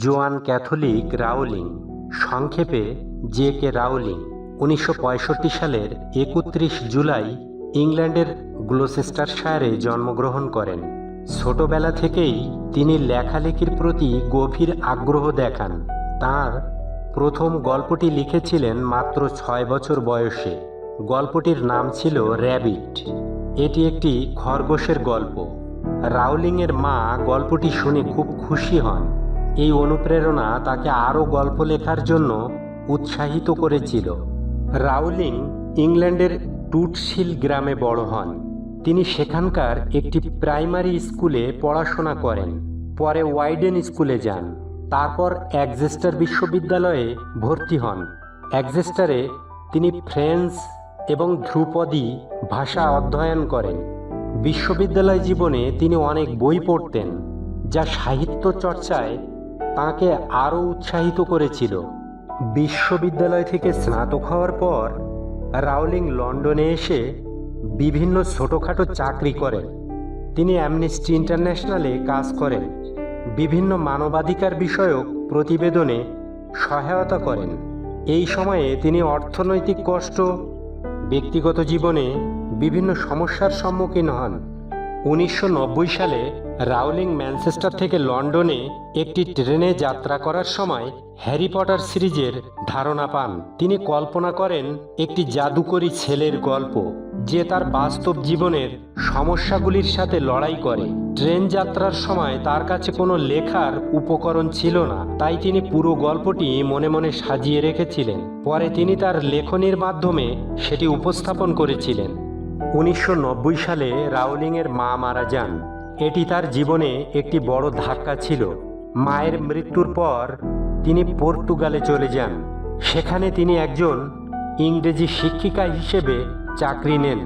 জোয়ান Catholic Rowling, সংক্ষেপে জে.কে. Rowling 1965 সালের 31 জুলাই ইংল্যান্ডের গ্লুচেস্টারশায়ারে জন্মগ্রহণ করেন। ছোটবেলা থেকেই তিনি লেখালেখির প্রতি গভীর আগ্রহ দেখান। তাঁর প্রথম গল্পটি লিখেছিলেন মাত্র 6 বছর বয়সে। গল্পটির নাম ছিল র্যাবিট। এটি একটি খরগোশের গল্প। রাউলিংয়ের মা গল্পটি শুনে খুব খুশি হন। এই অনুপ্রেরণা তাকে আরও গল্প লেখার জন্য উৎসাহিত করেছিল। রাউলিং ইংল্যান্ডের টুটশিল গ্রামে বড় হন। তিনি সেখানকার একটি প্রাইমারি স্কুলে পড়াশোনা করেন। পরে ওয়াইডেন স্কুলে যান। তারপর এক্সেস্টার বিশ্ববিদ্যালয়ে ভর্তি হন। এক্সেস্টারে তিনি ফ্রেঞ্চ এবং ধ্রুপদী ভাষা অধ্যয়ন করেন। বিশ্ববিদ্যালয় জীবনে তিনি অনেক বই পড়তেন, যা সাহিত্য চর্চায় তাঁকে আরও উৎসাহিত করেছিল। বিশ্ববিদ্যালয় থেকে স্নাতক হওয়ার পর রাউলিং লন্ডনে এসে বিভিন্ন ছোটোখাটো চাকরি করেন। তিনি অ্যামনেস্টি ইন্টারন্যাশনালে কাজ করেন, বিভিন্ন মানবাধিকার বিষয়ক প্রতিবেদনে সহায়তা করেন। এই সময়ে তিনি অর্থনৈতিক কষ্ট, ব্যক্তিগত জীবনে বিভিন্ন সমস্যার সম্মুখীন হন। 1990 সালে রাউলিং ম্যানচেস্টার থেকে লন্ডনে একটি ট্রেনে যাত্রা করার সময় হ্যারি পটার সিরিজের ধারণা পান। তিনি কল্পনা করেন একটি জাদুকরী ছেলের গল্প, যে তার বাস্তব জীবনের সমস্যাগুলির সাথে লড়াই করে। ট্রেন যাত্রার সময় তার কাছে কোনো লেখার উপকরণ ছিল না, তাই তিনি পুরো গল্পটি মনে মনে সাজিয়ে রেখেছিলেন। পরে তিনি তার লেখনীর মাধ্যমে সেটি উপস্থাপন করেছিলেন। 1990 সালে রাউলিংয়ের মা মারা যান। এটি তার জীবনে একটি বড় ধাক্কা ছিল। মায়ের মৃত্যুর পর তিনি পর্তুগালে চলে যান। সেখানে তিনি একজন ইংরেজি শিক্ষিকা হিসেবে চাকরি নেন।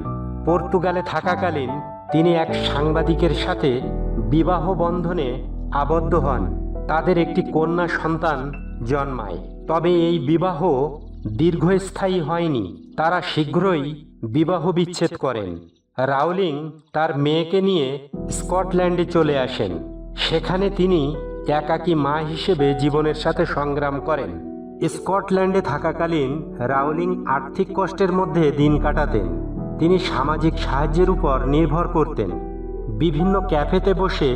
পর্তুগালে থাকাকালীন তিনি এক সাংবাদিকের সাথে বিবাহ বন্ধনে আবদ্ধ হন। তাদের একটি কন্যা সন্তান জন্মায়। তবে এই বিবাহ দীর্ঘস্থায়ী হয়নি। তারা শীঘ্রই বিবাহ বিচ্ছেদ করেন। রাউলিং তার মেয়েকে নিয়ে স্কটল্যান্ডে চলে আসেন। সেখানে তিনি একাকী মা হিসেবে জীবনের সাথে সংগ্রাম করেন। স্কটল্যান্ডে থাকাকালীন রাউলিং আর্থিক কষ্টের মধ্যে দিন কাটাতেন। তিনি সামাজিক সাহায্যের উপর নির্ভর করতেন। বিভিন্ন ক্যাফেতে বসে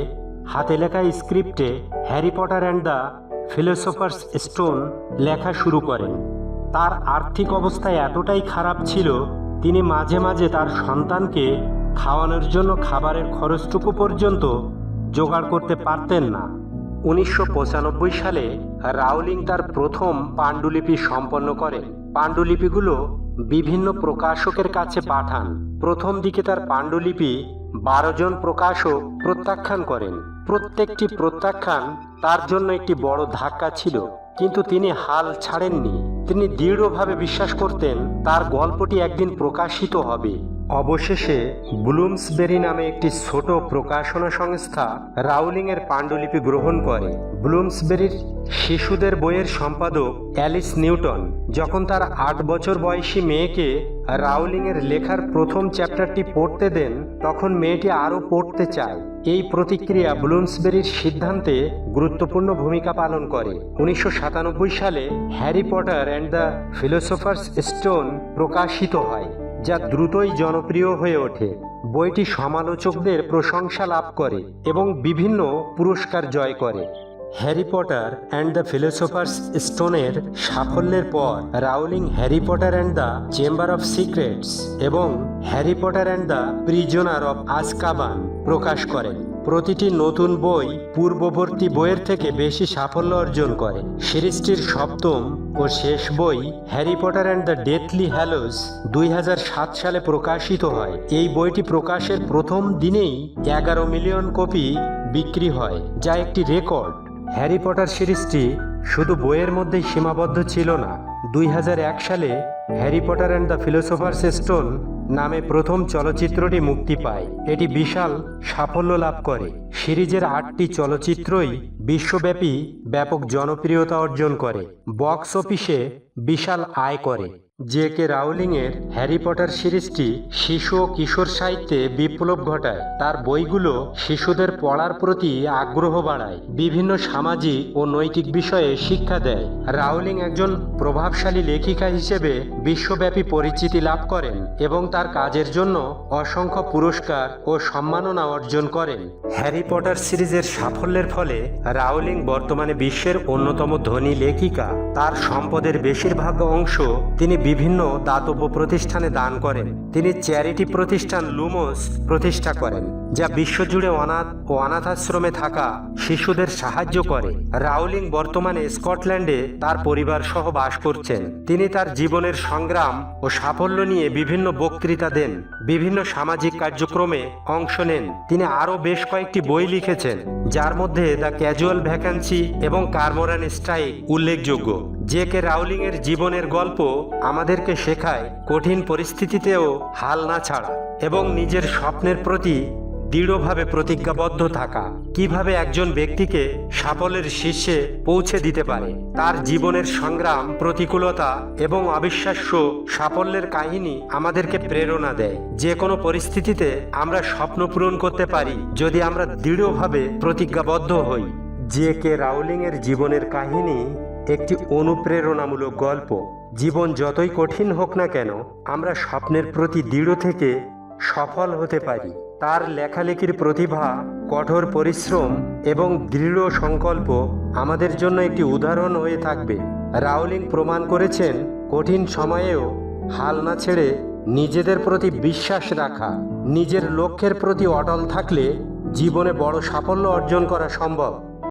হাতে লেখা স্ক্রিপ্টে Harry Potter and the philosopher's stone লেখা শুরু করেন। তার আর্থিক অবস্থা এতটাই খারাপ ছিল, তিনি মাঝে মাঝে তার সন্তানকে খাওয়ানোর জন্য খাবারের খরচটুকু পর্যন্ত জোগাড় করতে পারতেন না। 1995 সালে রাউলিং তার প্রথম পাণ্ডুলিপি সম্পন্ন করেন। পাণ্ডুলিপিগুলো বিভিন্ন প্রকাশকের কাছে পাঠান। প্রথম দিকে তার পাণ্ডুলিপি 12 জন প্রকাশক প্রত্যাখ্যান করেন। প্রত্যেকটি প্রত্যাখ্যান তার জন্য একটি বড় ধাক্কা ছিল, কিন্তু তিনি হাল ছাড়েননি। তিনি দৃঢ়ভাবে বিশ্বাস করতেন তার গল্পটি একদিন প্রকাশিত হবে। অবশেষে ব্লুমসবেরি নামে একটি ছোট প্রকাশনা সংস্থা রাউলিংয়ের পাণ্ডুলিপি গ্রহণ করে। ব্লুমসবেরির শিশুদের বইয়ের সম্পাদক অ্যালিস নিউটন যখন তার 8 বছর বয়সী মেয়েকে রাউলিংয়ের লেখার প্রথম চ্যাপ্টারটি পড়তে দেন, তখন মেয়েটি আরও পড়তে চায়। এই প্রতিক্রিয়া ব্লুমসবেরির সিদ্ধান্তে গুরুত্বপূর্ণ ভূমিকা পালন করে। 1997 সালে Harry Potter and the philosopher's stone প্রকাশিত হয়, যা দ্রুতই জনপ্রিয় হয়ে ওঠে। বইটি সমালোচকদের প্রশংসা লাভ করে এবং বিভিন্ন পুরস্কার জয় করে। Harry Potter and the philosopher's স্টোনের সাফল্যের পর Rowling Harry Potter and the chamber of secrets এবং Harry Potter and the prisoner of Azkaban প্রকাশ করেন। প্রতিটি নতুন বই পূর্ববর্তী বইয়ের থেকে বেশি সাফল্য অর্জন করে। সিরিজটির সপ্তম ও শেষ বই Harry Potter and the Deathly hallows 2007 সালে প্রকাশিত হয়। এই বইটি প্রকাশের প্রথম দিনেই 11 মিলিয়ন কপি বিক্রি হয়, যা একটি রেকর্ড। হ্যারি পটার সিরিজটি শুধু বইয়ের মধ্যেই সীমাবদ্ধ ছিল না। 2001 সালে Harry Potter and the philosopher's stone নামে প্রথম চলচ্চিত্রটি মুক্তি পায়। এটি বিশাল সাফল্য লাভ করে। সিরিজের 8টি চলচ্চিত্রই বিশ্বব্যাপী ব্যাপক জনপ্রিয়তা অর্জন করে, বক্স অফিসে বিশাল আয় করে। জে.কে. রাউলিংয়ের হ্যারি পটার সিরিজটি শিশু ও কিশোর সাহিত্যে বিপ্লব ঘটায়। তার বইগুলো শিশুদের পড়ার প্রতি আগ্রহ বাড়ায়, বিভিন্ন সামাজিক ও নৈতিক বিষয়ে শিক্ষা দেয়। রাউলিং একজন প্রভাবশালী লেখিকা হিসেবে বিশ্বব্যাপী পরিচিতি লাভ করেন এবং তার কাজের জন্য অসংখ্য পুরস্কার ও সম্মাননা অর্জন করেন। হ্যারি পটার সিরিজের সাফল্যের ফলে রাউলিং বর্তমানে বিশ্বের অন্যতম ধনী লেখিকা। তার সম্পদের বেশিরভাগ অংশ তিনি বিভিন্ন দাতব্য প্রতিষ্ঠানে দান করেন। তিনি চ্যারিটি প্রতিষ্ঠান লুমোস প্রতিষ্ঠা করেন, যা বিশ্বজুড়ে অনাথ ও অনাথাশ্রমে থাকা শিশুদের সাহায্য করে। রাউলিং বর্তমানে স্কটল্যান্ডে তার পরিবার সহ বাস করছেন। তিনি তার জীবনের সংগ্রাম ও সাফল্য নিয়ে বিভিন্ন বক্তৃতা দেন, বিভিন্ন সামাজিক কার্যক্রমে অংশ নেন। তিনি আরও বেশ কয়েকটি বই লিখেছেন, যার মধ্যে দ্য ক্যাজুয়াল ভ্যাকান্সি এবং কারমোরান স্ট্রাইক উল্লেখযোগ্য। জে.কে. রাউলিং এর জীবনের গল্প আমাদেরকে শেখায় কঠিন পরিস্থিতিতেও হাল না ছাড়া এবং নিজের স্বপ্নের প্রতি দৃঢ়ভাবে প্রতিজ্ঞাবদ্ধ থাকা। কিভাবে একজন ব্যক্তিকে সাফল্যের শীর্ষে পৌঁছে দিতে পারে। তার জীবনের সংগ্রাম, প্রতিকূলতা এবং অবিশ্বাস্য সাফল্যের কাহিনী আমাদেরকে প্রেরণা দেয়। যে কোনো পরিস্থিতিতে আমরা স্বপ্ন পূরণ করতে পারি যদি আমরা দৃঢ়ভাবে প্রতিজ্ঞাবদ্ধ হই। জে.কে. রাউলিং এর জীবনের কাহিনী একটি অনুপ্রেরণামূলক গল্প। জীবন যতই কঠিন হোক না কেন, আমরা স্বপ্নের প্রতি দৃঢ় থেকে সফল হতে পারি। তার লেখালেখির প্রতিভা, কঠোর পরিশ্রম এবং দৃঢ় সংকল্প আমাদের জন্য একটি উদাহরণ হয়ে থাকবে। রাউলিং প্রমাণ করেছেন কঠিন সময়েও হাল না ছেড়ে নিজেদের প্রতি বিশ্বাস রাখা, নিজের লক্ষ্যের প্রতি অটল থাকলে জীবনে বড় সাফল্য অর্জন করা সম্ভব।